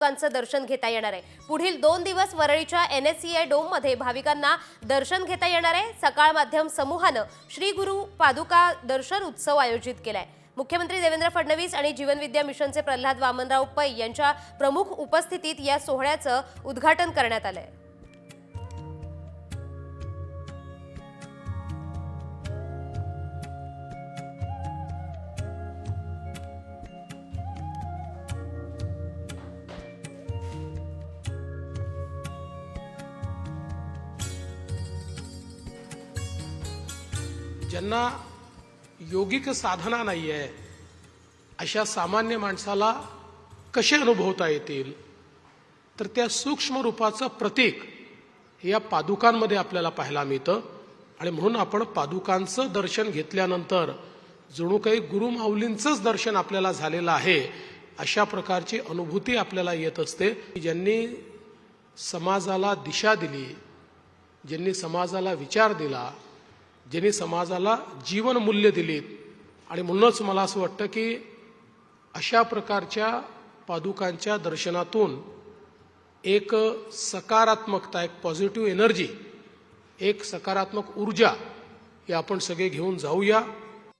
पादुकांचं दर्शन घेता येणार आहे। पुढील 2 दिवस वरळीच्या NSCI डोममध्ये भाविकांना दर्शन घेता येणार आहे। सकाळ माध्यम समूहानं श्री गुरु पादुका दर्शन उत्सव आयोजित केलाय। मुख्यमंत्री देवेंद्र फडणवीस आणि जीवन विद्या मिशनचे प्रल्हाद वामनराव पै यांच्या प्रमुख उपस्थितीत या सोहळ्याचं उद्घाटन करण्यात आलंय। ज्यांना योगिक साधना नाही आहे अशा सामान्य माणसाला कसे अनुभवता येतील, तर त्या सूक्ष्म रूपाचं प्रतीक या पादुकांमध्ये आपल्याला पाहायला मिळतं। आणि म्हणून आपण पादुकांचं दर्शन घेतल्यानंतर जणू काही गुरुमाऊलींचंच दर्शन आपल्याला झालेलं आहे अशा प्रकारची अनुभूती आपल्याला येत असते। ज्यांनी समाजाला दिशा दिली, ज्यांनी समाजाला विचार दिला, ज्यांनी समाजाला जीवन मूल्य दिलीत, आणि म्हणूनच मला असं वाटतं की अशा प्रकारच्या पादुकांच्या दर्शनातून एक सकारात्मकता, एक पॉझिटिव्ह एनर्जी, एक सकारात्मक ऊर्जा हे आपण सगळे घेऊन जाऊया।